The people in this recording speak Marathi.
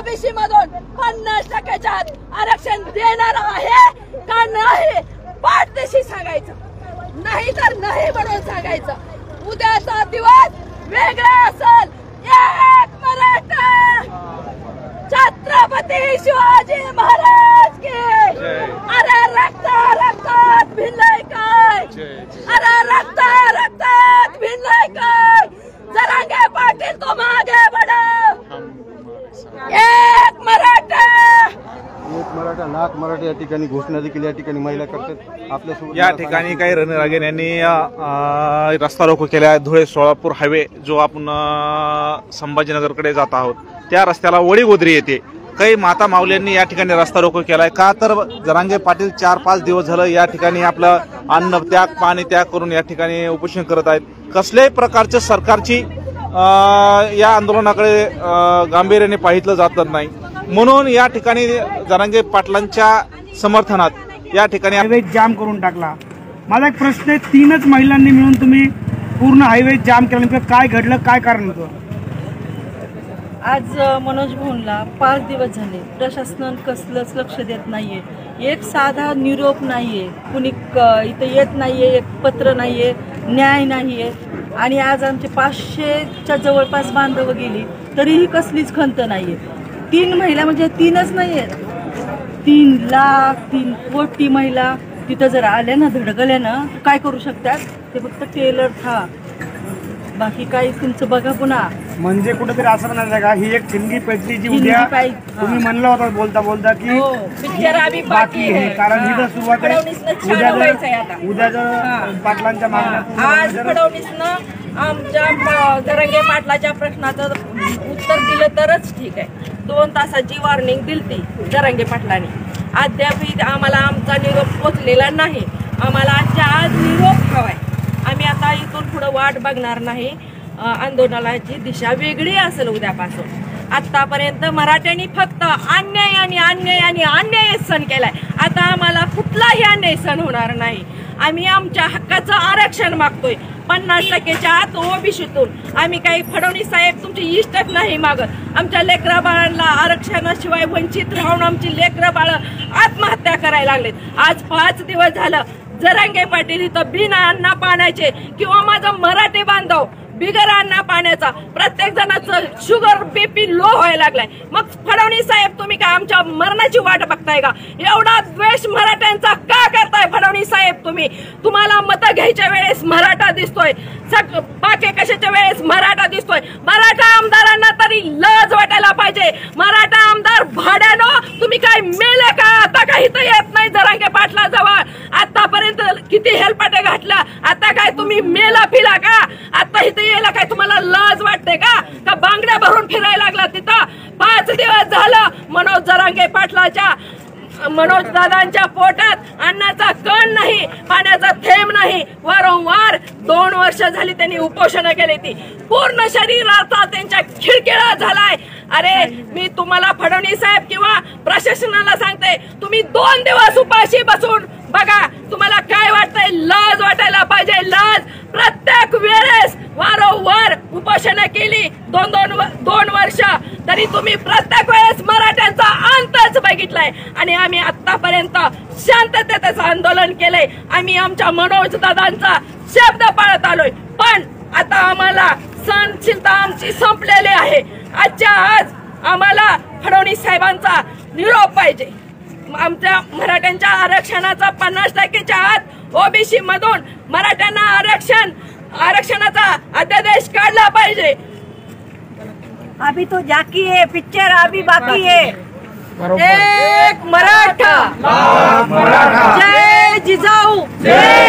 ओबीसी मधून 50% आरक्षण देणार आहे का नाही पाठदेशी सांगायचं, नाही तर नाही म्हणून सांगायचं। उद्याचा दिवस वेगळा असेल। एक मराठा छत्रपती शिवाजी महाराज की। अरे रक्तात भिनलंय काय, अरे रक्तात भिनलंय काय। जरांगे पाटील तो मागे बढ़ो। एक मराठा लाख मराठा या ठिकाणी घोषणा देखील या ठिकाणी महिला करतात। आपल्यासोबत या ठिकाणी काही रणरागिण यांनी रस्ता रोको केला आहे। धुळे सोलापूर हायवे जो आपण संभाजीनगरकडे जात आहोत त्या रस्त्याला वडीगोद्री येते काही माता माऊल्यांनी या ठिकाणी रस्ता रोको केलाय। का तर जरांगे पाटील 4-5 दिवस झालं या ठिकाणी आपलं अन्न त्याग पाणी त्याग करून या ठिकाणी उपोषण करत आहेत। कसल्याही प्रकारच्या सरकारची या आंदोलनाकडे गांभीर्याने पाहिलं जात नाही, म्हणून या ठिकाणी जरांगे पाटलांच्या समर्थनात या ठिकाणी हायवे जाम करून टाकला। माझा एक प्रश्न आहे, 3च महिलांनी मिळून तुम्ही पूर्ण हायवे जाम केला, नेमकं काय घडलं, काय कारण होतं? आज मनोज भाऊंला 5 दिवस झाले प्रशासन कसलंच लक्ष देत नाहीये। एक साधा निरोप नाहीये, कुणी इथं येत नाहीये, एक पत्र नाहीये, न्याय नाहीये। आणि आज आमचे 500च्या जवळपास बांधव गेली तरीही कसलीच खंत नाहीये। 3 महिला म्हणजे 3च नाहीयेत, 3 लाख 3 कोटी महिला तिथं जर आल्या ना धडकल्या ना काय करू शकतात ते फक्त टेलर था, बाकी काही तुमचं बघा पुन्हा। म्हणजे कुठेतरी असं म्हणायचं का ही एक ठिणगी पेटली जी उद्या तुम्ही म्हणलं होतं बोलता बोलता की बाकी आहे, कारण ही तर सुरुवात आहे। उद्या जर पाटलांच्या मागण्या आज फडणवीसनं आमच्या जरांगे पाटलाच्या प्रश्नाचं उत्तर दिलं तरच ठीक आहे। 2 तासाची वॉर्निंग दिलती जरांगे पाटलांनी, अद्याप आम्हाला आमचा निरोप पोचलेला नाही। आम्हाला आजच्या आज निरोप हवाय। आम्ही आता इथून पुढे वाट बघणार नाही। आंदोलनाची दिशा वेगळी असेल उद्यापासून। आतापर्यंत मराठ्यांनी फक्त अन्याय आणि अन्याय आणि अन्याय सहन केलाय, आता आम्हाला कुठलाही अन्याय सहन होणार नाही। आम्ही आमच्या हक्काचं आरक्षण मागतोय 50%च्या आत ओबीसीतून। आम्ही काही फडणवीस साहेब तुमची इष्टच नाही मागत। आमच्या लेकरा बाळांना आरक्षणाशिवाय वंचित राहून आमची लेकरं बाळ आत्महत्या करायला लागलेत। आज 5 दिवस झालं जरांगे पाटील इथं बिना अन्न पाण्याचे किंवा माझा मराठी बांधव बिगर अन्न पाण्याचा प्रत्येक जणाचं शुगर बीपी लो व्हायला लागलाय। मग फडणवीस साहेब तुम्ही काय आमच्या मरणाची वाट बघताय का? एवढा द्वेष मराठ्यांचा का करताय फडणवीस साहेब? तुम्हाला मतं घ्यायच्या वेळेस मराठा दिसतोय, बाकी कशाच्या वेळेस मराठा दिसतोय। मराठा आमदारांना तरी लाज वाटायला पाहिजे। मराठा आमदार भाड्यानो तुम्ही काय मेले का? आता काही तर येत नाही जरांगे पाटला जवळ। आतापर्यंत किती हेलपाटे घातला, आता काय तुम्ही मेला पिला का? आता इथे यायला काय तुम्हाला लाज वाटते का? बांगड्या भरून फिरायला लागला तिथं? 5 दिवस झालं मनोज जरांगे पाटलाच्या मनोज दादांच्या पोटात अन्नाचा कण नाही, पाण्याचा थेंब नाही। वारंवार 2 वर्ष झाली त्यांनी उपोषण केली ती, पूर्ण शरीराचा त्यांच्या खिळखिळा झालाय। अरे मी तुम्हाला फडणवीस साहेब किंवा प्रशासनाला सांगते, तुम्ही 2 दिवस उपाशी बसून बघा, तुम्हाला काय वाटतंय? लाज वाटायला पाहिजे, लाज। प्रत्येक वेळेस वारंवार उपोषण केली 2 वर्ष, तरी तुम्ही प्रत्येक वेळेस मराठ्यांचा अंतच बघितलाय। आणि आम्ही आतापर्यंत शांततेचं आंदोलन केलंय। आम्ही आमच्या मनोज दादांचा शब्द पाळत आलोय, पण आता आम्हाला सहनशीलता आमची संपलेली आहे। आजच्या आज आम्हाला फडणवीस साहेबांचा निरोप पाहिजे। आमच्या मराठ्यांच्या आरक्षणाचा 50%च्या आत ओबीसी मधून मराठ्यांना आरक्षणाचा अध्यादेश काढला पाहिजे। अभी तो जाकी है पिक्चर, अभी बाकी है। एक मराठा, जय जिजाऊ,